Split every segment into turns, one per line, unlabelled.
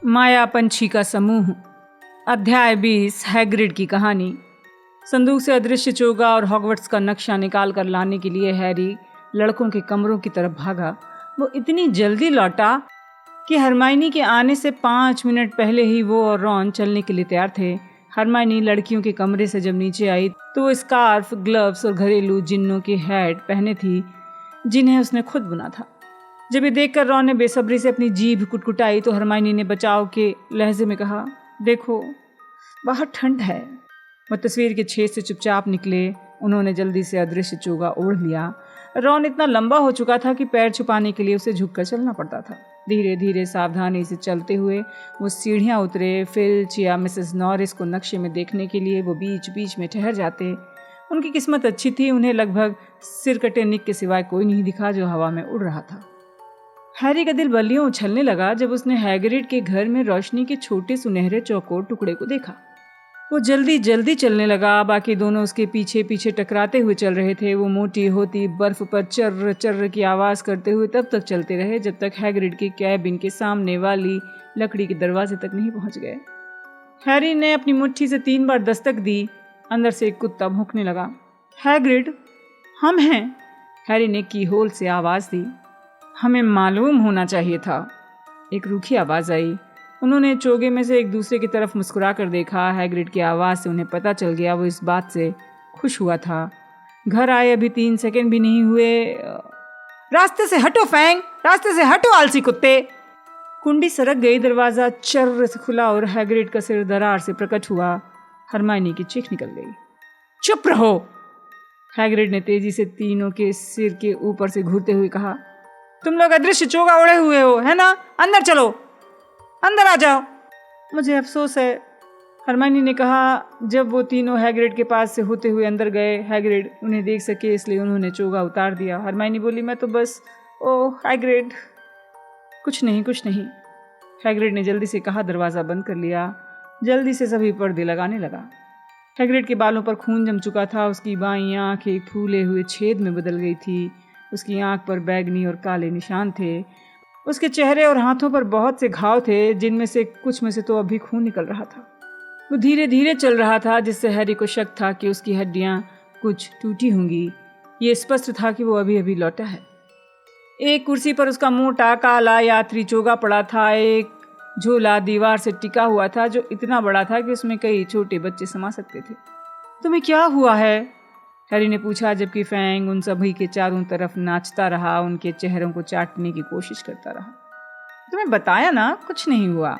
माया पंछी का समूह। अध्याय 20। हैग्रिड की कहानी। संदूक से अदृश्य चोगा और हॉगवर्ट्स का नक्शा निकाल कर लाने के लिए हैरी लड़कों के कमरों की तरफ भागा। वो इतनी जल्दी लौटा कि हरमाइनी के आने से 5 मिनट पहले ही वो और रॉन चलने के लिए तैयार थे। हरमाइनी लड़कियों के कमरे से जब नीचे आई तो वो स्कार्फ, ग्लव्स और घरेलू जिन्नों के हैट पहने थी जिन्हें उसने खुद बुना था। जब ये देखकर रॉन ने बेसब्री से अपनी जीभ कुटकुटाई तो हरमाइनी ने बचाव के लहजे में कहा, देखो बाहर ठंड है। वो तस्वीर के छेद से चुपचाप निकले। उन्होंने जल्दी से अदृश्य चोगा ओढ़ लिया। रॉन इतना लंबा हो चुका था कि पैर छुपाने के लिए उसे झुककर चलना पड़ता था। धीरे धीरे सावधानी से चलते हुए वो सीढ़ियाँ उतरे। फिल्च या मिसेस नॉरिस को नक्शे में देखने के लिए वो बीच बीच में ठहर जाते। उनकी किस्मत अच्छी थी, उन्हें लगभग सिरकटे निक के सिवाय कोई नहीं दिखा जो हवा में उड़ रहा था। हैरी का दिल बल्लियों उछलने लगा जब उसने हैग्रिड के घर में रोशनी के छोटे सुनहरे चौकोर टुकड़े को देखा। वो जल्दी जल्दी चलने लगा। बाकी दोनों उसके पीछे पीछे टकराते हुए चल रहे थे। वो मोटी होती बर्फ पर चर्र चर्र की आवाज़ करते हुए तब तक चलते रहे जब तक हैग्रिड के कैबिन के सामने वाली लकड़ी के दरवाजे तक नहीं पहुंच गए। हैरी ने अपनी मुट्ठी से 3 बार दस्तक दी। अंदर से एक कुत्ता भौंकने लगा। हैग्रिड, हम हैं। हैरी ने कीहोल से आवाज़ दी। हमें मालूम होना चाहिए था, एक रूखी आवाज़ आई। उन्होंने चोगे में से एक दूसरे की तरफ मुस्कुरा कर देखा। हैग्रिड की आवाज़ से उन्हें पता चल गया। वो इस बात से खुश हुआ था। घर आए अभी 3 सेकंड भी नहीं हुए। रास्ते से हटो फैंग, रास्ते से हटो आलसी कुत्ते। कुंडी सरक गई। दरवाज़ा चर्र से खुला और हैग्रिड का सिर दरार से प्रकट हुआ। हरमाइनी की चीख निकल गई। चुप रहो, हैग्रिड ने तेजी से तीनों के सिर के ऊपर से घूरते हुए कहा। तुम लोग अदृश्य चोगा ओढ़े हुए हो, है ना? अंदर चलो, अंदर आ जाओ। मुझे अफसोस है, हरमाइनी ने कहा जब वो तीनों हैग्रिड के पास से होते हुए अंदर गए। हैग्रिड उन्हें देख सके इसलिए उन्होंने चोगा उतार दिया। हरमाइनी बोली, मैं तो बस ओह हैग्रिड। कुछ नहीं कुछ नहीं, हैग्रिड ने जल्दी से कहा। दरवाज़ा बंद कर लिया। जल्दी से सभी पर्दे लगाने लगा। हैग्रिड के बालों पर खून जम चुका था। उसकी बाईं आँख एक फूले हुए छेद में बदल गई थी। उसकी आंख पर बैगनी और काले निशान थे। उसके चेहरे और हाथों पर बहुत से घाव थे जिनमें से कुछ में से तो अभी खून निकल रहा था। वो धीरे धीरे चल रहा था जिससे हैरी को शक था कि उसकी हड्डियां कुछ टूटी होंगी। ये स्पष्ट था कि वो अभी अभी लौटा है। एक कुर्सी पर उसका मोटा काला यात्री चोगा पड़ा था। एक झोला दीवार से टिका हुआ था जो इतना बड़ा था कि उसमें कई छोटे बच्चे समा सकते थे। तुम्हें क्या हुआ है? हैरी ने पूछा जबकि फैंग उन सभी के चारों तरफ नाचता रहा, उनके चेहरों को चाटने की कोशिश करता रहा। तुम्हें बताया ना, कुछ नहीं हुआ,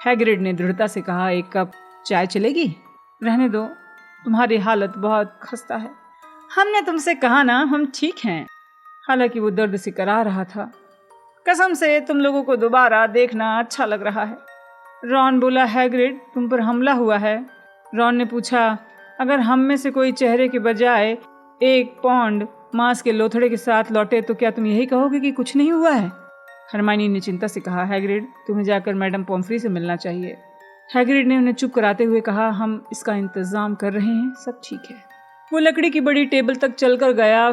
हैग्रिड ने दृढ़ता से कहा। एक कप चाय चलेगी? रहने दो, तुम्हारी हालत बहुत खस्ता है। हमने तुमसे कहा ना, हम ठीक हैं। हालांकि वो दर्द से कराह रहा था। कसम से तुम लोगों को दोबारा देखना अच्छा लग रहा है। रॉन बोला, हैग्रिड तुम पर हमला हुआ है? रॉन ने पूछा, अगर हम में से कोई चेहरे के बजाय 1 पाउंड मांस के लोथड़े के साथ लौटे तो क्या तुम यही कहोगे कि कुछ नहीं हुआ है? हरमाइनी ने चिंता से कहा, हैग्रिड तुम्हें जाकर मैडम पॉम्फ्री से मिलना चाहिए। हैग्रिड ने उन्हें चुप कराते हुए कहा, हम इसका इंतजाम कर रहे हैं, सब ठीक है। वो लकड़ी की बड़ी टेबल तक चलकर गया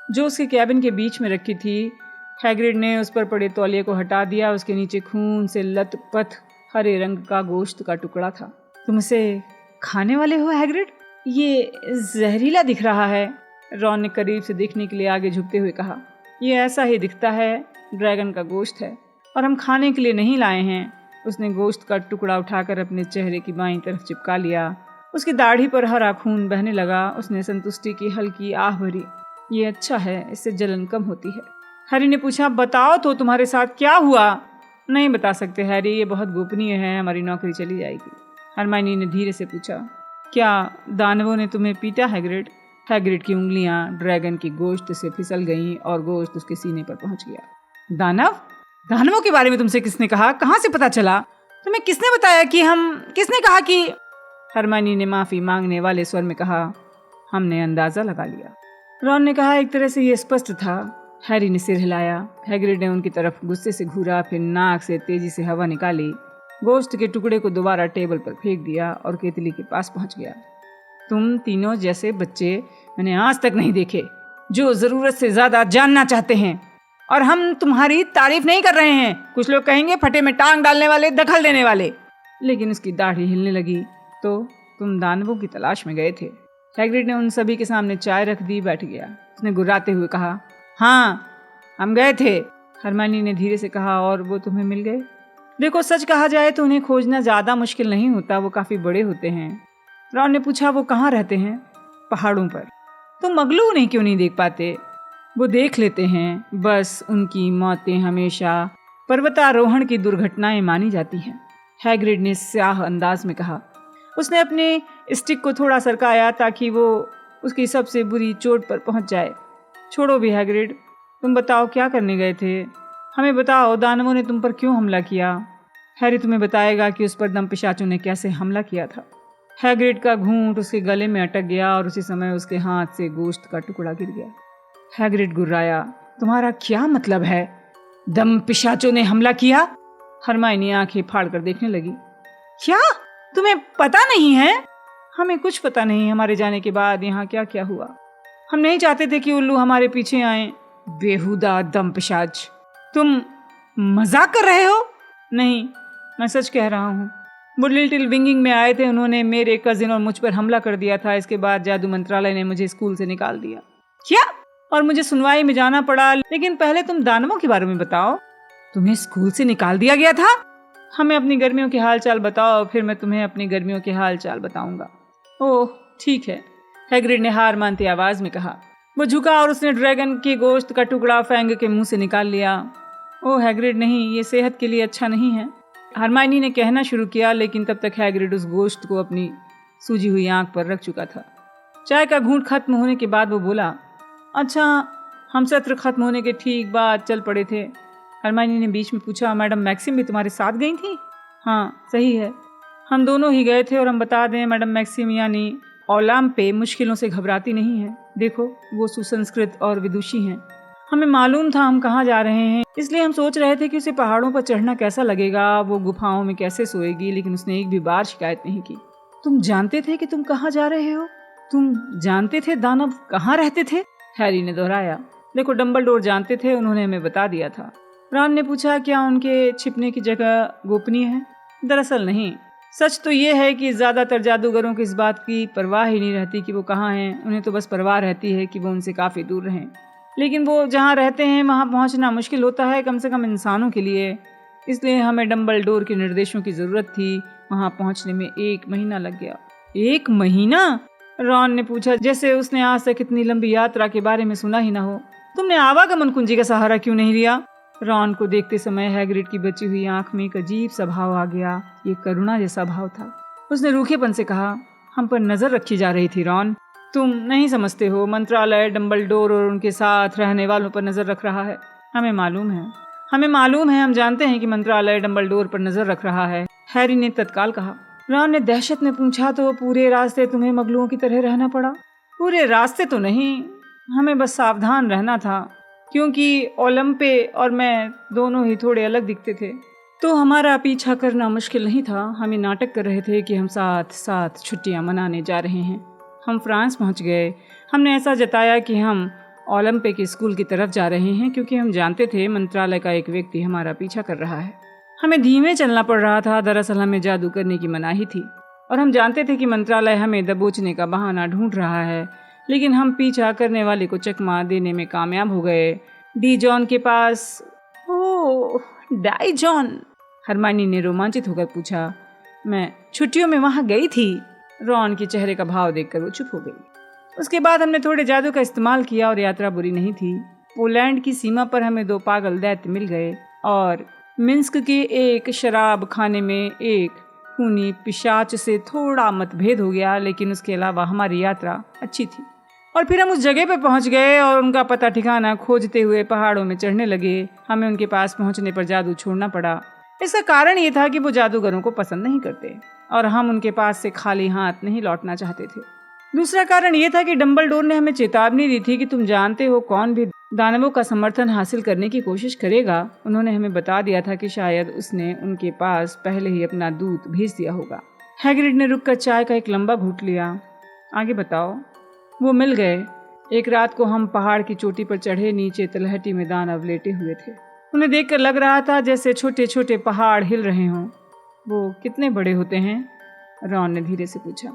जो उसके कैबिन के बीच में रखी थी। हैग्रिड ने उस पर पड़े तौलिए को हटा दिया। उसके नीचे खून से लथपथ हरे रंग का गोश्त का टुकड़ा था। तुम इसे खाने वाले हो हैग्रिड? ये जहरीला दिख रहा है, रॉन ने करीब से देखने के लिए आगे झुकते हुए कहा। ये ऐसा ही दिखता है, ड्रैगन का गोश्त है और हम खाने के लिए नहीं लाए हैं। उसने गोश्त का टुकड़ा उठाकर अपने चेहरे की बाईं तरफ चिपका लिया। उसकी दाढ़ी पर हरा खून बहने लगा। उसने संतुष्टि की हल्की आह भरी। ये अच्छा है, इससे जलन कम होती है। हैरी ने पूछा, बताओ तो तुम्हारे साथ क्या हुआ? नहीं बता सकते हैरी, ये बहुत गोपनीय है, हमारी नौकरी चली जाएगी। हरमाइनी ने धीरे से पूछा, क्या दानवों ने तुम्हें पीटा हैग्रिड? हैग्रिड की उंगलियां ड्रैगन की गोश्त से फिसल गईं और गोश्त उसके सीने पर पहुंच गया। दानव? दानवों के बारे में तुमसे किसने कहा? कहां से पता चला? तुम्हें किसने बताया कि किसने कहा कि? हरमाइनी ने माफी मांगने वाले स्वर में कहा, हमने अंदाजा लगा लिया। रॉन ने कहा, एक तरह से ये स्पष्ट था। हैरी ने सिर हिलाया। हैग्रिड ने उनकी तरफ गुस्से से घूरा, फिर नाक से तेजी से हवा निकाली, गोश्त के टुकड़े को दोबारा टेबल पर फेंक दिया और केतली के पास पहुंच गया। तुम तीनों जैसे बच्चे मैंने आज तक नहीं देखे जो जरूरत से ज्यादा जानना चाहते हैं और हम तुम्हारी तारीफ नहीं कर रहे हैं। कुछ लोग कहेंगे फटे में टांग डालने वाले, दखल देने वाले। लेकिन उसकी दाढ़ी हिलने लगी। तो तुम दानवों की तलाश में गए थे। हैग्रिड ने उन सभी के सामने चाय रख दी, बैठ गया। उसने गुर्राते हुए कहा, हाँ हम गए थे। हरमाइनी ने धीरे से कहा, और वो तुम्हें मिल गए? देखो, सच कहा जाए तो उन्हें खोजना ज्यादा मुश्किल नहीं होता, वो काफी बड़े होते हैं। रॉन ने पूछा, वो कहाँ रहते हैं? पहाड़ों पर। तुम मगलू उन्हें क्यों नहीं देख पाते? वो देख लेते हैं, बस उनकी मौतें हमेशा पर्वतारोहण की दुर्घटनाएं मानी जाती हैं, हैग्रिड ने स्याह अंदाज में कहा। उसने अपने स्टिक को थोड़ा सरकाया ताकि वो उसकी सबसे बुरी चोट पर पहुंच जाए। छोड़ो भी हैग्रिड, तुम बताओ क्या करने गए थे? हमें बताओ, दानवों ने तुम पर क्यों हमला किया? हैरी तुम्हें बताएगा कि उस पर दंपिशाचों ने कैसे हमला किया था। हैग्रिड का घूंट उसके गले में अटक गया और उसी समय उसके हाथ से गोश्त का टुकड़ा गिर गया। हैग्रिड गुर्राया, तुम्हारा क्या मतलब है? दंपिशाचों ने हमला किया? हरमाइनी आंखें फाड़कर देखने लगी। क्या तुम्हें पता नहीं है? हमें कुछ पता नहीं। हमारे जाने के बाद यहाँ क्या क्या हुआ। हम नहीं चाहते थे कि उल्लू हमारे पीछे आए। बेहुदा दंपिशाच। तुम मजाक कर रहे हो? नहीं, मैं सच कह रहा हूँ। वो लिटिल विंगिंग में आए थे, उन्होंने मेरे कजिन और मुझ पर हमला कर दिया था। इसके बाद जादू मंत्रालय ने मुझे स्कूल से निकाल दिया। क्या? और मुझे सुनवाई में जाना पड़ा। लेकिन पहले तुम दानवों के बारे में बताओ। तुम्हें स्कूल से निकाल दिया गया था? हमें अपनी गर्मियों के हाल चाल बताओ, फिर मैं तुम्हें अपनी गर्मियों के हाल चाल बताऊंगा। ओह ठीक है, हैग्रिड ने हार मानती आवाज में कहा। वो झुका और उसने ड्रैगन के गोश्त का टुकड़ा फैंग के मुंह से निकाल लिया। ओह हैग्रिड, नहीं, ये सेहत के लिए अच्छा नहीं है। हरमाइनी ने कहना शुरू किया, लेकिन तब तक हैग्रिड उस गोश्त को अपनी सूजी हुई आंख पर रख चुका था। चाय का घूंट खत्म होने के बाद वो बोला, अच्छा, हम सत्र खत्म होने के ठीक बाद चल पड़े थे। हरमाइनी ने बीच में पूछा, मैडम मैक्सिम भी तुम्हारे साथ गई थी? हाँ सही है, हम दोनों ही गए थे। और हम बता दें, मैडम मैक्सिम यानी ओलंपे मुश्किलों से घबराती नहीं है। देखो, वो सुसंस्कृत और विदुषी हैं। हमें मालूम था हम कहाँ जा रहे हैं, इसलिए हम सोच रहे थे कि उसे पहाड़ों पर चढ़ना कैसा लगेगा, वो गुफाओं में कैसे सोएगी। लेकिन उसने एक भी बार शिकायत नहीं की। तुम जानते थे कि तुम कहाँ जा रहे हो? तुम जानते थे दानव कहाँ रहते थे? हैरी ने दोहराया। देखो, डंबलडोर जानते थे, उन्होंने हमें बता दिया था। रॉन ने पूछा, क्या उनके छिपने की जगह गोपनीय है? दरअसल नहीं। सच तो ये है कि ज्यादातर जादूगरों को इस बात की परवाह ही नहीं रहती कि वो कहाँ हैं। उन्हें तो बस परवाह रहती है कि वो उनसे काफी दूर रहें। लेकिन वो जहाँ रहते हैं वहाँ पहुँचना मुश्किल होता है, कम से कम इंसानों के लिए। इसलिए हमें डंबलडोर के निर्देशों की जरूरत थी। वहाँ पहुँचने में 1 महीना लग गया। 1 महीना? रॉन ने पूछा, जैसे उसने आज तक इतनी लंबी यात्रा के बारे में सुना ही ना हो। तुमने आवागमन कुंजी का सहारा क्यों नहीं लिया? रॉन को देखते समय हैग्रिड की बची हुई आंख में एक अजीब सा भाव आ गया। ये करुणा जैसा भाव था। उसने रूखेपन से कहा, हम पर नजर रखी जा रही थी रॉन। तुम नहीं समझते हो, मंत्रालय डंबलडोर और उनके साथ रहने वालों पर नजर रख रहा है। हमें मालूम है, हम जानते हैं कि मंत्रालय डंबलडोर पर नजर रख रहा है, हैरी ने तत्काल कहा। रॉन ने दहशत में पूछा, तो पूरे रास्ते तुम्हें मगलुओं की तरह रहना पड़ा? पूरे रास्ते तो नहीं, हमें बस सावधान रहना था, क्योंकि ओलंपे और मैं दोनों ही थोड़े अलग दिखते थे। तो हमारा पीछा करना मुश्किल नहीं था। हम नाटक कर रहे थे कि हम साथ साथ छुट्टियां मनाने जा रहे हैं। हम फ्रांस पहुंच गए। हमने ऐसा जताया कि हम ओलंपे के स्कूल की तरफ जा रहे हैं, क्योंकि हम जानते थे मंत्रालय का एक व्यक्ति हमारा पीछा कर रहा है। हमें धीमे चलना पड़ रहा था। दरअसल हमें जादू करने की मनाही थी और हम जानते थे कि मंत्रालय हमें दबोचने का बहाना ढूंढ रहा है। लेकिन हम पीछा करने वाले को चकमा देने में कामयाब हो गए। डी जॉन के पास। ओह, डाई जॉन? हरमाइनी ने रोमांचित होकर पूछा। मैं छुट्टियों में वहां गई थी। रॉन के चेहरे का भाव देखकर वो चुप हो गई। उसके बाद हमने थोड़े जादू का इस्तेमाल किया और यात्रा बुरी नहीं थी। पोलैंड की सीमा पर हमें 2 पागल दैत्य मिल गए और मिन्स्क के एक शराब खाने में एक खूनी पिशाच से थोड़ा मतभेद हो गया। लेकिन उसके अलावा हमारी यात्रा अच्छी थी। और फिर हम उस जगह पर पहुंच गए और उनका पता ठिकाना खोजते हुए पहाड़ों में चढ़ने लगे। हमें उनके पास पहुंचने पर जादू छोड़ना पड़ा। इसका कारण ये था कि वो जादूगरों को पसंद नहीं करते और हम उनके पास से खाली हाथ नहीं लौटना चाहते थे। दूसरा कारण ये था कि डंबलडोर ने हमें चेतावनी दी थी कि तुम जानते हो, कौन भी दानवों का समर्थन हासिल करने की कोशिश करेगा। उन्होंने हमें बता दिया था कि शायद उसने उनके पास पहले ही अपना दूत भेज दिया होगा। हैग्रिड ने रुककर चाय का एक लंबा घूंट लिया। आगे बताओ। वो मिल गए। एक रात को हम पहाड़ की चोटी पर चढ़े, नीचे तलहटी में दानव लेटे हुए थे। उन्हें देखकर लग रहा था जैसे छोटे छोटे पहाड़ हिल रहे हों। वो कितने बड़े होते हैं? रॉन ने धीरे से पूछा।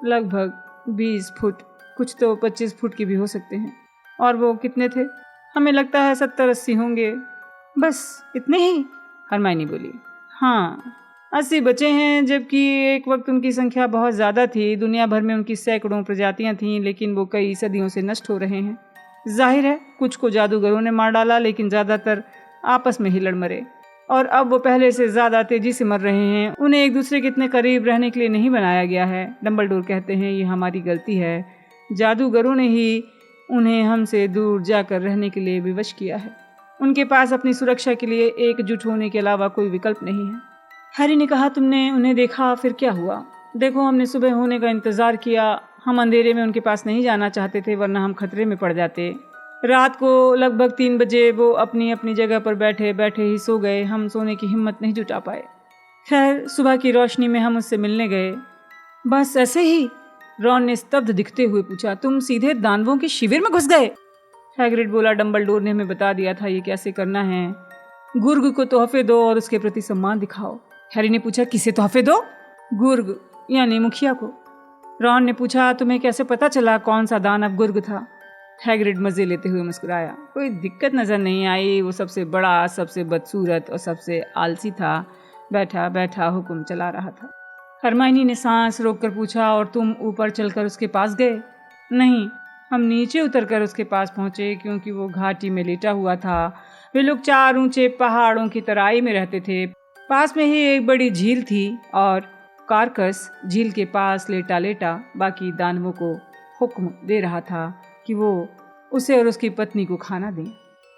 लगभग 20 फुट, कुछ तो 25 फुट की भी हो सकते हैं। और वो कितने थे? हमें लगता है 70-80 होंगे। बस इतने ही? हरमाइनी बोली। हाँ, 80 बचे हैं, जबकि एक वक्त उनकी संख्या बहुत ज़्यादा थी। दुनिया भर में उनकी सैकड़ों प्रजातियां थीं, लेकिन वो कई सदियों से नष्ट हो रहे हैं। जाहिर है कुछ को जादूगरों ने मार डाला, लेकिन ज़्यादातर आपस में ही लड़ मरे। और अब वो पहले से ज़्यादा तेज़ी से मर रहे हैं। उन्हें एक दूसरे के इतने करीब रहने के लिए नहीं बनाया गया है। डंबलडोर कहते हैं ये हमारी गलती है। जादूगरों ने ही उन्हें हमसे दूर जाकर रहने के लिए विवश किया है। उनके पास अपनी सुरक्षा के लिए एकजुट होने के अलावा कोई विकल्प नहीं है। हैरी ने कहा, तुमने उन्हें देखा, फिर क्या हुआ? देखो, हमने सुबह होने का इंतज़ार किया। हम अंधेरे में उनके पास नहीं जाना चाहते थे, वरना हम खतरे में पड़ जाते। रात को लगभग 3 बजे वो अपनी अपनी जगह पर बैठे बैठे ही सो गए। हम सोने की हिम्मत नहीं जुटा पाए। खैर, सुबह की रोशनी में हम उससे मिलने गए। बस ऐसे ही? रॉन ने स्तब्ध दिखते हुए पूछा। तुम सीधे दानवों के शिविर में घुस गए? हैग्रिड बोला, डंबलडोर ने हमें बता दिया था ये कैसे करना है। गुर्ग को तोहफे दो और उसके प्रति सम्मान दिखाओ। हैरी ने पूछा, किसे तोहफे दो? गुर्ग यानी मुखिया को। रॉन ने पूछा, तुम्हें कैसे पता चला कौन सा दानव गुर्ग था? हैग्रिड मजे लेते हुए मुस्कुराया। कोई दिक्कत नजर नहीं आई। वो सबसे बड़ा, सबसे बदसूरत और सबसे आलसी था। बैठा बैठा हुक्म चला रहा था। हरमाइनी ने सांस रोककर पूछा, और तुम ऊपर चलकर उसके पास गए? नहीं, हम नीचे उतरकर उसके पास पहुंचे, क्योंकि वो घाटी में लेटा हुआ था। वे लोग 4 ऊंचे पहाड़ों की तराई में रहते थे। पास में ही एक बड़ी झील थी और कारकस झील के पास लेटा लेटा बाकी दानवों को हुक्म दे रहा था कि वो उसे और उसकी पत्नी को खाना दें।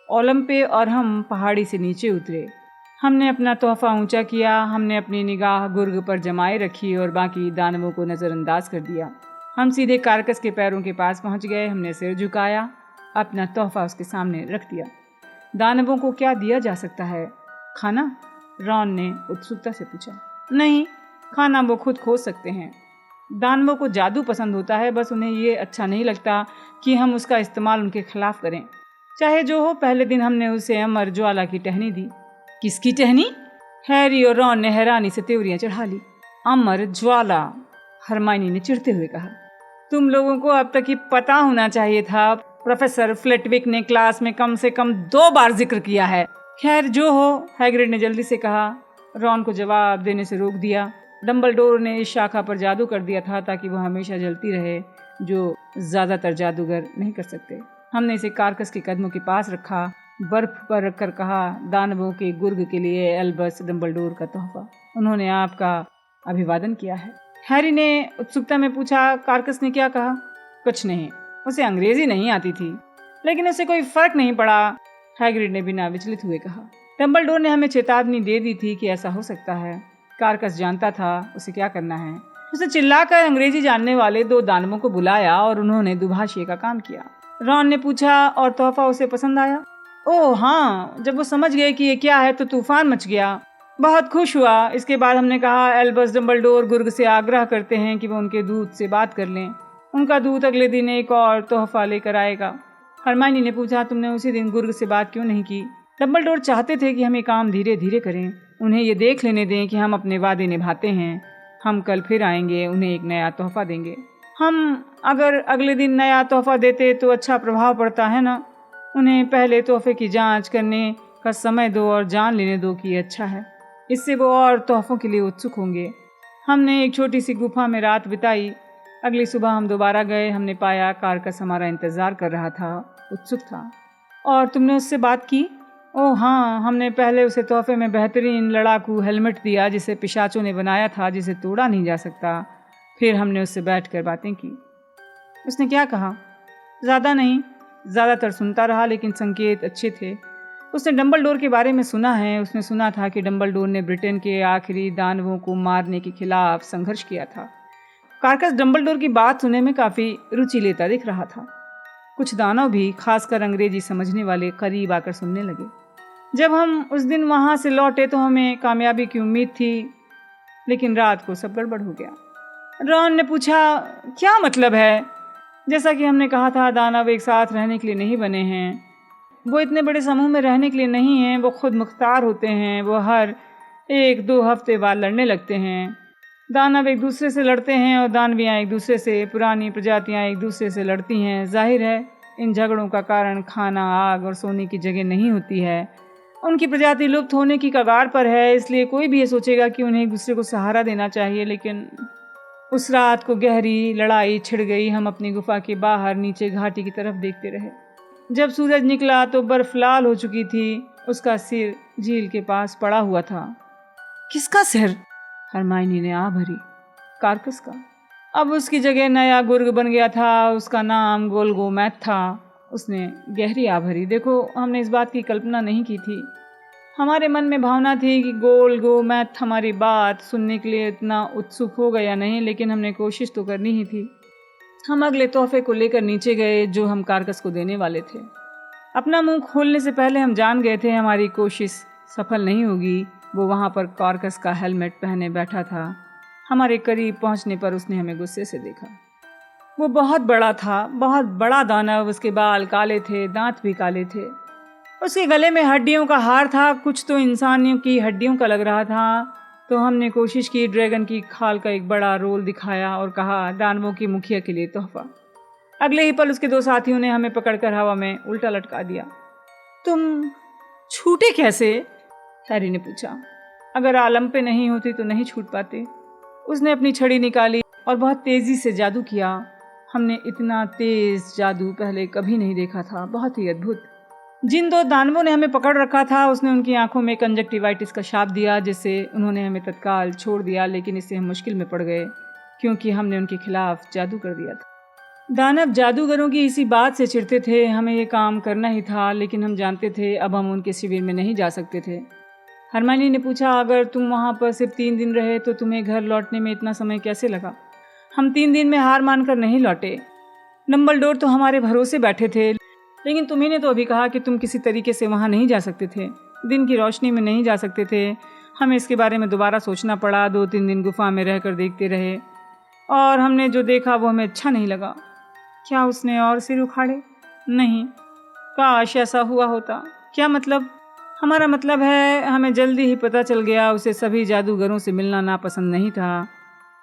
ओलंपे और हम पहाड़ी से नीचे उतरे। हमने अपना तोहफा ऊंचा किया। हमने अपनी निगाह गुर्ग पर जमाए रखी और बाकी दानवों को नज़रअंदाज कर दिया। हम सीधे कारकस के पैरों के पास पहुंच गए। हमने सिर झुकाया, अपना तोहफा उसके सामने रख दिया। दानवों को क्या दिया जा सकता है? खाना? रॉन ने उत्सुकता से पूछा। नहीं, खाना वो खुद खोज सकते हैं। दानवों को जादू पसंद होता है, बस उन्हें ये अच्छा नहीं लगता कि हम उसका इस्तेमाल उनके खिलाफ करें। चाहे जो हो, पहले दिन हमने उसे अमर ज्वाला की टहनी दी। किसकी टहनी? हैरी और रॉन ने हैरानी से त्योरियां चढ़ा ली। अमर ज्वाला, हरमाइनी ने चिढ़ते हुए कहा। तुम लोगों को अब तक ही पता होना चाहिए था। प्रोफेसर फ्लेटविक ने क्लास में कम से कम 2 बार जिक्र किया है। खैर जो हो, हैग्रिड ने जल्दी से कहा। रॉन को जवाब देने से रोक दिया। डंबलडोर ने इस शाखा पर जादू कर दिया था ताकि वह हमेशा जलती रहे, जो ज़्यादातर जादूगर नहीं कर सकते। हमने इसे कारकस के कदमों के पास रखा, बर्फ पर रखकर कहा, दानवों के गुर्ग के लिए एल्बस डंबलडोर का तोहफा। उन्होंने आपका अभिवादन किया है। हैरी ने उत्सुकता में पूछा, कारकस ने क्या कहा? कुछ नहीं, उसे अंग्रेजी नहीं आती थी, लेकिन उसे कोई फर्क नहीं पड़ा, हैग्रिड ने बिना विचलित हुए कहा। डंबलडोर ने हमें चेतावनी दे दी थी कि ऐसा हो सकता है। कारकस जानता था उसे क्या करना है। उसने चिल्लाकर अंग्रेजी जानने वाले 2 दानवों को बुलाया और उन्होंने दुभाषिए का काम किया। रॉन ने पूछा, और तोहफा उसे पसंद आया? ओह हाँ, जब वो समझ गए कि ये क्या है तो तूफान मच गया। बहुत खुश हुआ। इसके बाद हमने कहा, एल्बस डंबलडोर गुर्ग से आग्रह करते हैं कि वो उनके दूत से बात कर लें। उनका दूत अगले दिन एक और तोहफा लेकर आएगा। हरमाइनी ने पूछा, तुमने उसी दिन गुर्ग से बात क्यों नहीं की? डंबलडोर चाहते थे कि हम ये काम धीरे धीरे करें। उन्हें ये देख लेने दें कि हम अपने वादे निभाते हैं। हम कल फिर आएंगे, उन्हें एक नया तोहफा देंगे। हम अगर अगले दिन नया तोहफा देते तो अच्छा प्रभाव पड़ता है ना। उन्हें पहले तोहफे की जांच करने का समय दो और जान लेने दो कि अच्छा है। इससे वो और तोहफों के लिए उत्सुक होंगे। हमने एक छोटी सी गुफा में रात बिताई। अगली सुबह हम दोबारा गए। हमने पाया कारकस हमारा इंतज़ार कर रहा था, उत्सुक था। और तुमने उससे बात की? ओह हाँ, हमने पहले उसे तोहफे में बेहतरीन लड़ाकू हेलमेट दिया जिसे पिशाचों ने बनाया था, जिसे तोड़ा नहीं जा सकता। फिर हमने उससे बैठकर बातें की। उसने क्या कहा? ज़्यादा नहीं, ज़्यादातर सुनता रहा, लेकिन संकेत अच्छे थे। उसने डंबलडोर के बारे में सुना है। उसने सुना था कि डंबलडोर ने ब्रिटेन के आखिरी दानवों को मारने के खिलाफ संघर्ष किया था। कारकस डंबलडोर की बात सुनने में काफ़ी रुचि लेता दिख रहा था। कुछ दानव भी, खासकर अंग्रेजी समझने वाले, करीब आकर सुनने लगे। जब हम उस दिन वहाँ से लौटे तो हमें कामयाबी की उम्मीद थी, लेकिन रात को सब गड़बड़ हो गया। रॉन ने पूछा, क्या मतलब है? जैसा कि हमने कहा था, दानव एक साथ रहने के लिए नहीं बने हैं। वो इतने बड़े समूह में रहने के लिए नहीं हैं। वो खुद मुख्तार होते हैं। वो हर 1-2 हफ्ते बाद लड़ने लगते हैं। दानव एक दूसरे से लड़ते हैं और दानवियाँ एक दूसरे से। पुरानी प्रजातियाँ एक दूसरे से लड़ती हैं। जाहिर है इन झगड़ों का कारण खाना, आग और सोने की जगह नहीं होती है। उनकी प्रजाति लुप्त होने की कगार पर है, इसलिए कोई भी ये सोचेगा कि उन्हें एक दूसरे को सहारा देना चाहिए। लेकिन उस रात को गहरी लड़ाई छिड़ गई। हम अपनी गुफा के बाहर नीचे घाटी की तरफ देखते रहे। जब सूरज निकला तो बर्फ लाल हो चुकी थी। उसका सिर झील के पास पड़ा हुआ था। किसका सिर? हरमाइनी ने आ भरी। कार्कस का। अब उसकी जगह नया गुर्ग बन गया था। उसका नाम गोल्गोमैथ था। उसने गहरी आ भरी। देखो, हमने इस बात की कल्पना नहीं की थी। हमारे मन में भावना थी कि गोल्गोमैथ हमारी बात सुनने के लिए इतना उत्सुक होगा या नहीं, लेकिन हमने कोशिश तो करनी ही थी। हम अगले तोहफे को लेकर नीचे गए जो हम कार्कस को देने वाले थे। अपना मुंह खोलने से पहले हम जान गए थे हमारी कोशिश सफल नहीं होगी। वो वहाँ पर कार्कस का हेलमेट पहने बैठा था। हमारे करीब पहुँचने पर उसने हमें गुस्से से देखा। वो बहुत बड़ा था, बहुत बड़ा दानव। उसके बाल काले थे, दांत भी काले थे। उसके गले में हड्डियों का हार था, कुछ तो इंसानियों की हड्डियों का लग रहा था। तो हमने कोशिश की, ड्रैगन की खाल का एक बड़ा रोल दिखाया और कहा, दानवों की मुखिया के लिए तोहफा। अगले ही पल उसके 2 साथियों ने हमें पकड़कर हवा में उल्टा लटका दिया। तुम छूटे कैसे? हैरी ने पूछा। अगर आलम पे नहीं होती तो नहीं छूट पाते। उसने अपनी छड़ी निकाली और बहुत तेजी से जादू किया। हमने इतना तेज जादू पहले कभी नहीं देखा था। बहुत ही अद्भुत। जिन 2 दानवों ने हमें पकड़ रखा था, उसने उनकी आंखों में कंजक्टिवाइटिस का शाप दिया, जिससे उन्होंने हमें तत्काल छोड़ दिया। लेकिन इससे हम मुश्किल में पड़ गए क्योंकि हमने उनके खिलाफ जादू कर दिया था। दानव जादूगरों की इसी बात से चिढ़ते थे। हमें ये काम करना ही था, लेकिन हम जानते थे अब हम उनके शिविर में नहीं जा सकते थे। हरमाइनी ने पूछा, अगर तुम वहाँ पर सिर्फ 3 दिन रहे तो तुम्हें घर लौटने में इतना समय कैसे लगा? हम 3 दिन में हार मानकर नहीं लौटे। डंबलडोर तो हमारे भरोसे बैठे थे, लेकिन तुम्ही ने तो अभी कहा कि तुम किसी तरीके से वहाँ नहीं जा सकते थे। दिन की रोशनी में नहीं जा सकते थे। हमें इसके बारे में दोबारा सोचना पड़ा। 2-3 दिन गुफा में रहकर देखते रहे और हमने जो देखा वो हमें अच्छा नहीं लगा। क्या उसने और सिर उखाड़े? नहीं, काश ऐसा हुआ होता। क्या मतलब? हमारा मतलब है, हमें जल्दी ही पता चल गया उसे सभी जादूगरों से मिलना नापसंद नहीं था,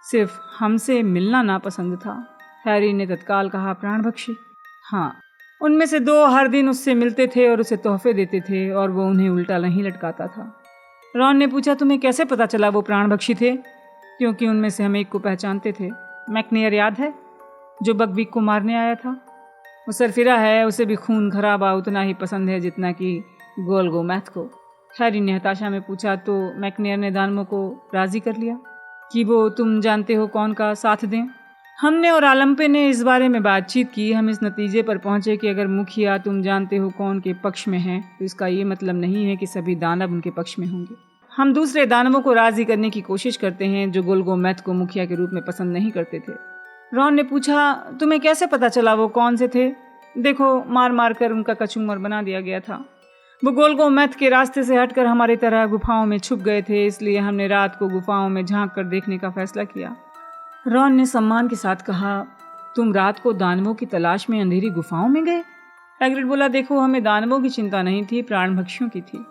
सिर्फ हमसे मिलना नापसंद था। हैरी ने तत्काल कहा, प्राणभक्षी? हाँ, उनमें से 2 हर दिन उससे मिलते थे और उसे तोहफे देते थे और वो उन्हें उल्टा नहीं लटकाता था। रॉन ने पूछा, तुम्हें कैसे पता चला वो प्राणभक्षी थे? क्योंकि उनमें से हम एक को पहचानते थे। मैकनियर याद है, जो बकबीक को मारने आया था? वो सरफिरा है। उसे भी खून खराबा उतना ही पसंद है जितना कि गोल्गोमैथ को। हैरी ने हताशा में पूछा, तो मैकनियर ने दानवों को राजी कर लिया कि वो तुम जानते हो कौन का साथ दें? हमने और आलम्पे ने इस बारे में बातचीत की। हम इस नतीजे पर पहुंचे कि अगर मुखिया तुम जानते हो कौन के पक्ष में है तो इसका ये मतलब नहीं है कि सभी दानव उनके पक्ष में होंगे। हम दूसरे दानवों को राजी करने की कोशिश करते हैं जो गोल्गोमैथ को मुखिया के रूप में पसंद नहीं करते थे। रॉन ने पूछा, तुम्हें कैसे पता चला वो कौन से थे? देखो, मार मार कर उनका कचूमर बना दिया गया था। वो गोल्गोमैथ के रास्ते से हटकर हमारी तरह गुफाओं में छुप गए थे, इसलिए हमने रात को गुफाओं में झांक कर देखने का फैसला किया। रॉन ने सम्मान के साथ कहा, तुम रात को दानवों की तलाश में अंधेरी गुफाओं में गए? हैग्रिड बोला, देखो, हमें दानवों की चिंता नहीं थी, प्राणभक्षियों की थी।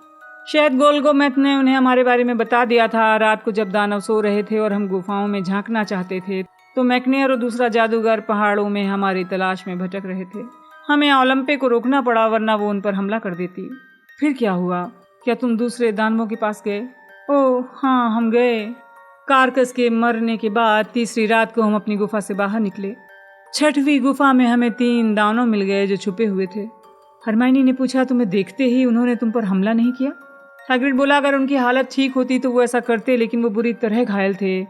शायद गोल्गोमैथ ने उन्हें हमारे बारे में बता दिया था। रात को जब दानव सो रहे थे और हम गुफाओं में झांकना चाहते थे तो मैकनियर और दूसरा जादूगर पहाड़ों में हमारी तलाश में भटक रहे थे। हमें ओलंपे को रोकना पड़ा, वरना वो उन पर हमला कर देती। फिर क्या हुआ? क्या तुम दूसरे दानवों के पास गए? ओह हाँ, हम गए। कार्कस के मरने के बाद तीसरी रात को हम अपनी गुफा से बाहर निकले। 6वीं गुफा में हमें 3 दानव मिल गए जो छुपे हुए थे। हरमाइनी ने पूछा, तुम्हें देखते ही उन्होंने तुम पर हमला नहीं किया? हैग्रिड बोला, अगर उनकी हालत ठीक होती तो वो ऐसा करते, लेकिन वो बुरी तरह घायल थे।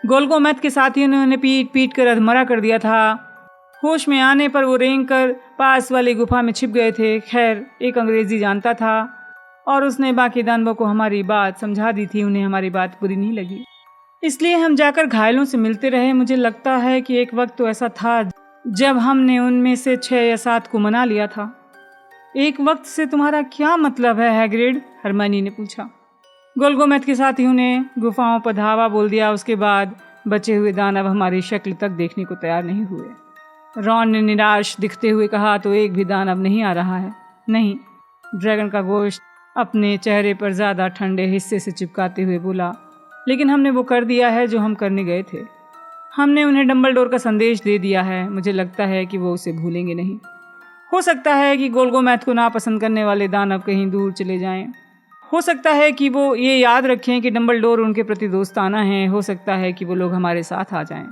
गोल्गोमैथ के साथियों ने उन्हें पीट पीट कर अधमरा कर दिया था। होश में आने पर वो रेंग कर पास वाली गुफा में छिप गए थे। खैर, एक अंग्रेजी जानता था और उसने बाकी दानवों को हमारी बात समझा दी थी। उन्हें हमारी बात बुरी नहीं लगी, इसलिए हम जाकर घायलों से मिलते रहे। मुझे लगता है कि एक वक्त तो ऐसा था जब हमने उनमें से 6 या 7 को मना लिया था। एक वक्त से तुम्हारा क्या मतलब है हैग्रिड? हरमाइनी ने पूछा। गोल्गोमैथ के साथियों ने गुफाओं पर धावा बोल दिया। उसके बाद बचे हुए दानव हमारी शक्ल तक देखने को तैयार नहीं हुए। रॉन ने निराश दिखते हुए कहा। तो एक भी दानव नहीं आ रहा है? नहीं। ड्रैगन का गोश्त अपने चेहरे पर ज़्यादा ठंडे हिस्से से चिपकाते हुए बोला, लेकिन हमने वो कर दिया है जो हम करने गए थे। हमने उन्हें डम्बलडोर का संदेश दे दिया है। मुझे लगता है कि वो उसे भूलेंगे नहीं। हो सकता है कि गोल्गोमैथ को नापसंद करने वाले दानव कहीं दूर चले जाएं। हो सकता है कि वो ये याद रखें कि डम्बलडोर उनके प्रति दोस्ताना है। हो सकता है कि वो लोग हमारे साथ आ जाएं।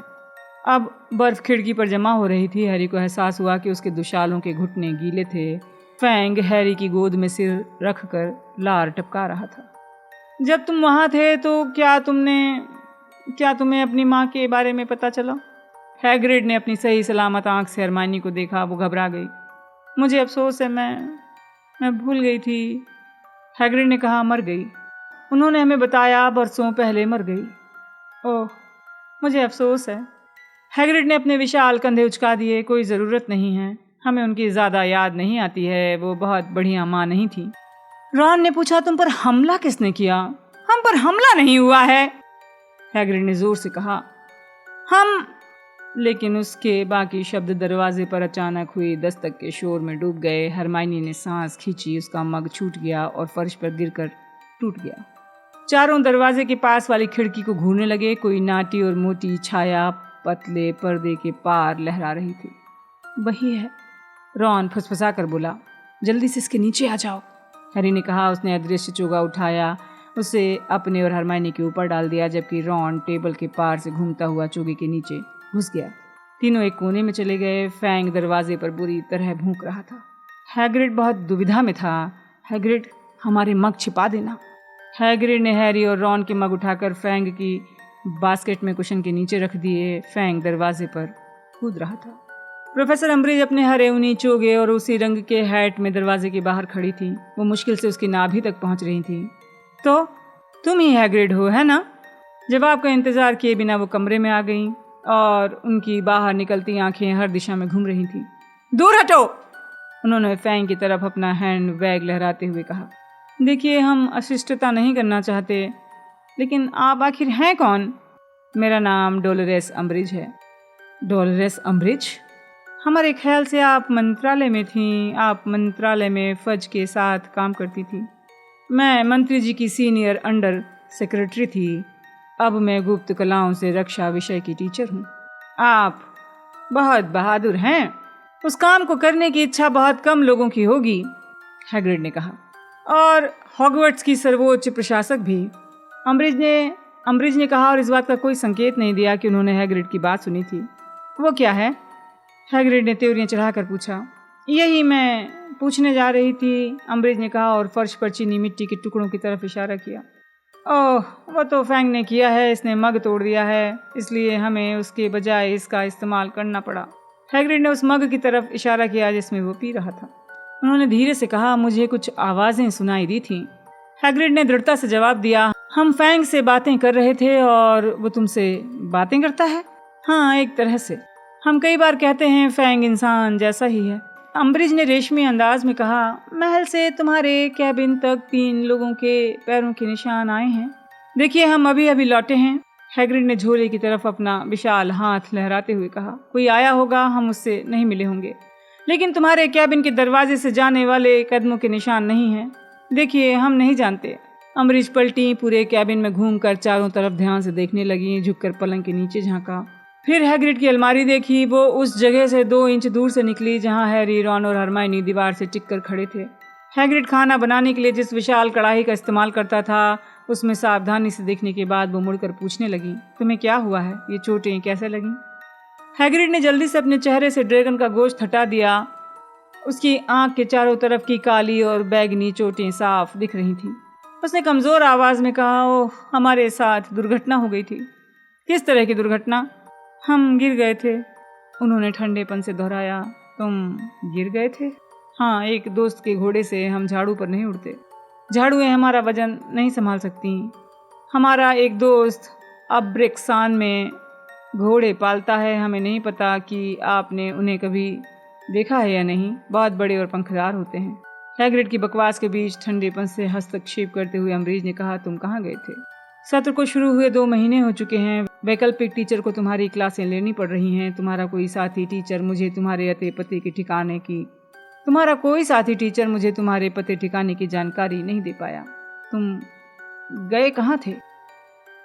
अब बर्फ खिड़की पर जमा हो रही थी। हैरी को एहसास हुआ कि उसके दुशालों के घुटने गीले थे। फैंग हैरी की गोद में सिर रखकर लार टपका रहा था। जब तुम वहाँ थे तो क्या तुम्हें अपनी माँ के बारे में पता चला? हैग्रिड ने अपनी सही सलामत आंख से हरमाइनी को देखा। वो घबरा गई। मुझे अफसोस है, मैं भूल गई थी। हैग्रिड ने कहा, मर गई। उन्होंने हमें बताया, बरसों पहले मर गई। ओह, मुझे अफसोस है। हैग्रिड ने अपने विशाल कंधे उचका दिए। कोई ज़रूरत नहीं है, हमें उनकी ज़्यादा याद नहीं आती है। वो बहुत बढ़िया माँ नहीं थी। रॉन ने पूछा, तुम पर हमला किसने किया? हम पर हमला नहीं हुआ है, हैग्रिड ने जोर से कहा। हम, लेकिन उसके बाकी शब्द दरवाजे पर अचानक हुई दस्तक के शोर में डूब गए। हरमाइनी ने सांस खींची। उसका मग छूट गया और फर्श पर गिरकर टूट गया। चारों दरवाजे के पास वाली खिड़की को घूरने लगे। कोई नाटी और मोटी छाया पतले पर्दे के पार लहरा रही थी। वही है, रॉन फुसफुसा कर बोला। जल्दी से इसके नीचे आ जाओ, हैरी ने कहा। उसने अदृश्य चोगा उठाया, उसे अपने और हरमाइनी के ऊपर डाल दिया, जबकि रॉन टेबल के पार से घूमता हुआ चोगे के नीचे घुस गया। तीनों एक कोने में चले गए। फैंग दरवाजे पर बुरी तरह भूंक रहा था। हैग्रिड बहुत दुविधा में था। हैग्रिड, हमारे मग छिपा देना। हैग्रिड ने हैरी और रॉन के मग उठाकर फैंग की बास्केट में कुशन के नीचे रख दिए। फैंग दरवाजे पर कूद रहा था। प्रोफेसर अम्ब्रिज अपने हरे ऊनी चोगे और उसी रंग के हैट में दरवाजे के बाहर खड़ी थी। वो मुश्किल से उसकी नाभि तक पहुंच रही थी। तो तुम ही हैग्रिड हो, है ना? जवाब का इंतजार किए बिना वो कमरे में आ गईं और उनकी बाहर निकलती आंखें हर दिशा में घूम रही थीं। दूर हटो, उन्होंने फैंग की तरफ अपना हैंड बैग लहराते हुए कहा। देखिए, हम अशिष्टता नहीं करना चाहते, लेकिन आप आखिर हैं कौन? मेरा नाम डोलोरेस अम्ब्रिज है। डोलोरेस अम्ब्रिज? हमारे ख्याल से आप मंत्रालय में थीं। आप मंत्रालय में फज के साथ काम करती थी। मैं मंत्री जी की सीनियर अंडर सेक्रेटरी थी। अब मैं गुप्त कलाओं से रक्षा विषय की टीचर हूँ। आप बहुत बहादुर हैं। उस काम को करने की इच्छा बहुत कम लोगों की होगी, हैग्रिड ने कहा। और हॉगवर्ट्स की सर्वोच्च प्रशासक भी, अम्ब्रिज ने कहा, और इस बात का कोई संकेत नहीं दिया कि उन्होंने हैग्रिड की बात सुनी थी। वो क्या है? हैग्रिड ने त्योरियां चढ़ाकर पूछा। यही मैं पूछने जा रही थी, अम्ब्रिज ने कहा और फर्श पर चीनी मिट्टी के टुकड़ों की तरफ इशारा किया। ओह, वो तो फैंग ने किया है। इसने मग तोड़ दिया है, इसलिए हमें उसके बजाय इसका इस्तेमाल करना पड़ा। हैग्रिड ने उस मग की तरफ इशारा किया जिसमें वो पी रहा था। उन्होंने धीरे से कहा, मुझे कुछ आवाज़ें सुनाई दी थीं। हैग्रिड ने दृढ़ता से जवाब दिया, हम फैंग से बातें कर रहे थे और वो तुमसे बातें करता है? हाँ, एक तरह से। हम कई बार कहते हैं फैंग इंसान जैसा ही है। अम्ब्रिज ने रेशमी अंदाज में कहा, महल से तुम्हारे कैबिन तक 3 लोगों के पैरों के निशान आए हैं। देखिए, हम अभी अभी लौटे हैं। हैग्रिड ने झोले की तरफ अपना विशाल हाथ लहराते हुए कहा, कोई आया होगा, हम उससे नहीं मिले होंगे, लेकिन तुम्हारे कैबिन के दरवाजे से जाने वाले कदमों के निशान नहीं हैं। देखिए, हम नहीं जानते। अम्ब्रिज पलटी, पूरे कैबिन में घूमकर चारों तरफ ध्यान से देखने लगी, झुककर पलंग के नीचे झांका। फिर हैग्रिड की अलमारी देखी। वो उस जगह से 2 इंच दूर से निकली जहां हैरी, रॉन और हरमाइनी दीवार से टिक कर खड़े थे। हैग्रिड खाना बनाने के लिए जिस विशाल कढ़ाई का इस्तेमाल करता था, उसमें सावधानी से देखने के बाद वो मुड़कर पूछने लगी, तुम्हें क्या हुआ है? ये चोटें कैसे लगीं? हैग्रिड ने जल्दी से अपने चेहरे से ड्रैगन का गोश्त हटा दिया। उसकी आंख के चारों तरफ की काली और बैगनी चोटें साफ दिख रही थीं। उसने कमज़ोर आवाज़ में कहा, ओह, हमारे साथ दुर्घटना हो गई थी। किस तरह की दुर्घटना? हम गिर गए थे, उन्होंने ठंडेपन से दोहराया। तुम गिर गए थे? हाँ, एक दोस्त के घोड़े से। हम झाड़ू पर नहीं उड़ते, झाड़ुएं हमारा वजन नहीं संभाल सकती। हमारा एक दोस्त अब्रेक्सान में घोड़े पालता है। हमें नहीं पता कि आपने उन्हें कभी देखा है या नहीं। बहुत बड़े और पंखदार होते हैं। हैग्रिड की बकवास के बीच ठंडेपन से हस्तक्षेप करते हुए अम्ब्रिज ने कहा, तुम कहाँ गए थे? सत्र को शुरू हुए 2 महीने हो चुके हैं। वैकल्पिक टीचर को तुम्हारी क्लासें लेनी पड़ रही हैं। तुम्हारा कोई साथी टीचर मुझे तुम्हारे पते ठिकाने की जानकारी नहीं दे पाया। तुम गए कहाँ थे?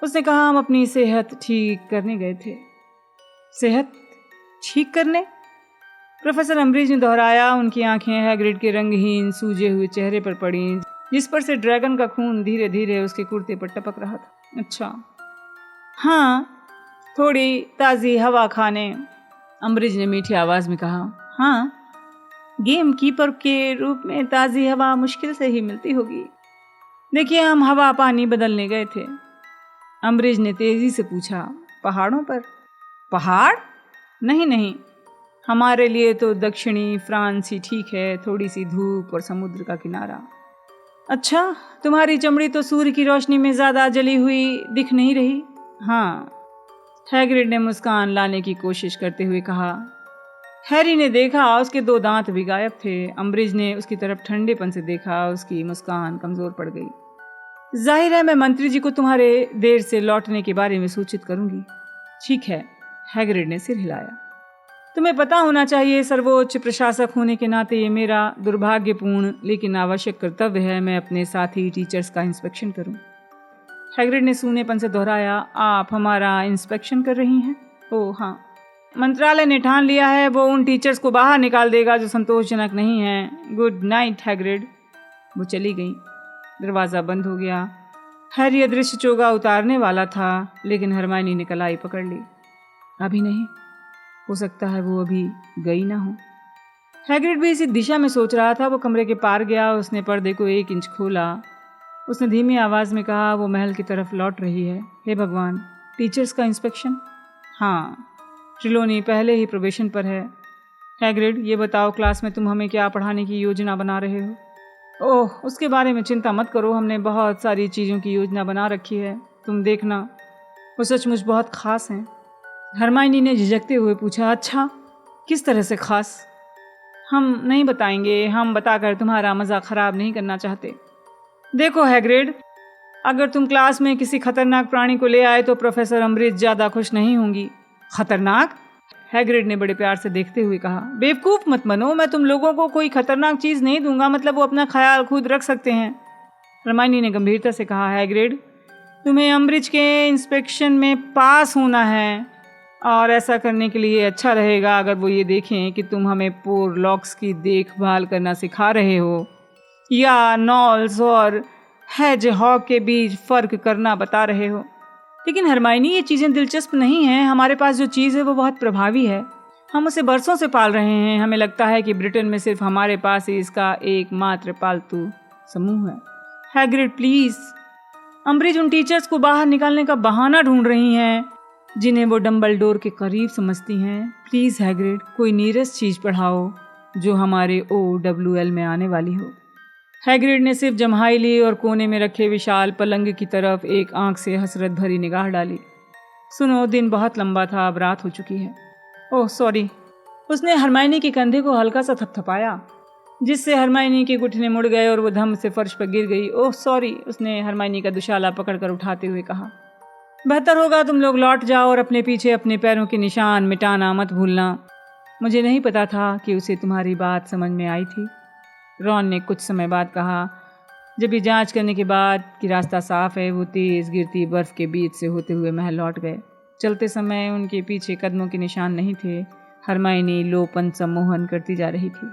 उसने कहा, हम अपनी सेहत ठीक करने गए थे। सेहत ठीक करने? प्रोफेसर अम्बरीज ने दोहराया। उनकी आंखें हैग्रिड के रंगहीन सूजे हुए चेहरे पर पड़ी, जिस पर से ड्रैगन का खून धीरे धीरे उसके कुर्ते पर टपक रहा था। अच्छा, हाँ, थोड़ी ताज़ी हवा खाने, अम्बरीज ने मीठी आवाज़ में कहा। हाँ, गेम कीपर के रूप में ताज़ी हवा मुश्किल से ही मिलती होगी। देखिए, हम हवा पानी बदलने गए थे। अम्बरीज ने तेज़ी से पूछा, पहाड़ों पर? पहाड़? नहीं, हमारे लिए तो दक्षिणी फ्रांस ही ठीक है, थोड़ी सी धूप और समुद्र का किनारा। अच्छा, तुम्हारी चमड़ी तो सूर्य की रोशनी में ज़्यादा जली हुई दिख नहीं रही। हाँ, हैग्रिड ने मुस्कान लाने की कोशिश करते हुए कहा। हैरी ने देखा, उसके 2 दांत भी गायब थे। अम्बरीज ने उसकी तरफ ठंडेपन से देखा, उसकी मुस्कान कमज़ोर पड़ गई। जाहिर है, मैं मंत्री जी को तुम्हारे देर से लौटने के बारे में सूचित करूंगी। ठीक है, हैग्रिड ने सिर हिलाया। तुम्हें पता होना चाहिए, सर्वोच्च प्रशासक होने के नाते ये मेरा दुर्भाग्यपूर्ण लेकिन आवश्यक कर्तव्य है, मैं अपने साथी टीचर्स का इंस्पेक्शन करूं। हैग्रिड ने सूनेपन से दोहराया, आप हमारा इंस्पेक्शन कर रही हैं? ओह हाँ, मंत्रालय ने ठान लिया है, वो उन टीचर्स को बाहर निकाल देगा जो संतोषजनक नहीं हैं। Good night Hagrid. वो चली गई। दरवाज़ा बंद हो गया। हैरी अदृश्य चोगा उतारने वाला था, लेकिन हरमाइनी ने कलाई पकड़ ली। अभी नहीं, हो सकता है वो अभी गई ना हो। हैग्रिड भी इसी दिशा में सोच रहा था। वो कमरे के पार गया, उसने पर्दे को 1 इंच खोला। उसने धीमी आवाज़ में कहा, वो महल की तरफ लौट रही है। हे भगवान, टीचर्स का इंस्पेक्शन? हाँ, ट्रिलोनी पहले ही प्रोबेशन पर है। हैग्रिड, ये बताओ, क्लास में तुम हमें क्या पढ़ाने की योजना बना रहे हो? ओह, उसके बारे में चिंता मत करो, हमने बहुत सारी चीज़ों की योजना बना रखी है, तुम देखना, वो सचमुच बहुत ख़ास हैं। हरमाइनी ने झिझकते हुए पूछा। अच्छा, किस तरह से ख़ास? हम नहीं बताएंगे, हम बताकर तुम्हारा मज़ा ख़राब नहीं करना चाहते। देखो हैग्रिड, अगर तुम क्लास में किसी खतरनाक प्राणी को ले आए तो प्रोफेसर अम्बरीज ज़्यादा खुश नहीं होंगी। खतरनाक? हैग्रिड ने बड़े प्यार से देखते हुए कहा। बेवकूफ़ मत बनो, मैं तुम लोगों को कोई खतरनाक चीज़ नहीं दूंगा, मतलब वो अपना ख्याल खुद रख सकते हैं। हरमाइनी ने गंभीरता से कहा। हैग्रिड, तुम्हें अम्बरीज के इंस्पेक्शन में पास होना है, और ऐसा करने के लिए अच्छा रहेगा अगर वो ये देखें कि तुम हमें पोरलॉक्स की देखभाल करना सिखा रहे हो या नॉल्स और हेजहॉग के बीच फ़र्क करना बता रहे हो। लेकिन हरमाइनी, ये चीज़ें दिलचस्प नहीं हैं। हमारे पास जो चीज़ है वो बहुत प्रभावी है, हम उसे बरसों से पाल रहे हैं। हमें लगता है कि ब्रिटेन में सिर्फ हमारे पास ही इसका एकमात्र पालतू समूह है। हैग्रिड प्लीज़, अम्बरीज उन टीचर्स को बाहर निकालने का बहाना ढूंढ रही हैं जिन्हें वो डम्बलडोर के करीब समझती हैं। प्लीज़ हैग्रिड, कोई नीरस चीज़ पढ़ाओ जो हमारे OWL में आने वाली हो। हैग्रिड ने सिर्फ जम्हाई ली और कोने में रखे विशाल पलंग की तरफ एक आंख से हसरत भरी निगाह डाली। सुनो, दिन बहुत लंबा था, अब रात हो चुकी है। Oh sorry. उसने हरमाइनी के कंधे को हल्का सा थपथपाया, जिससे हरमाइनी के घुटने मुड़ गए और वो धम से फर्श पर गिर गई। ओह सॉरी, उसने हरमाइनी का दुशाला पकड़कर उठाते हुए कहा। बेहतर होगा तुम लोग लौट जाओ और अपने पीछे अपने पैरों के निशान मिटाना मत भूलना। मुझे नहीं पता था कि उसे तुम्हारी बात समझ में आई थी, रॉन ने कुछ समय बाद कहा। जब ये जांच करने के बाद कि रास्ता साफ है, वो तेज़ गिरती बर्फ़ के बीच से होते हुए महल लौट गए। चलते समय उनके पीछे कदमों के निशान नहीं थे। हरमाइनी लोपन सम्मोहन करती जा रही थी।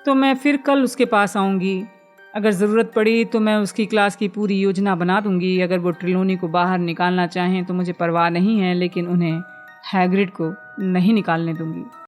तो मैं फिर कल उसके पास आऊँगी, अगर ज़रूरत पड़ी तो मैं उसकी क्लास की पूरी योजना बना दूँगी। अगर वो ट्रिलोनी को बाहर निकालना चाहें तो मुझे परवाह नहीं है, लेकिन उन्हें हैग्रिड को नहीं निकालने दूँगी।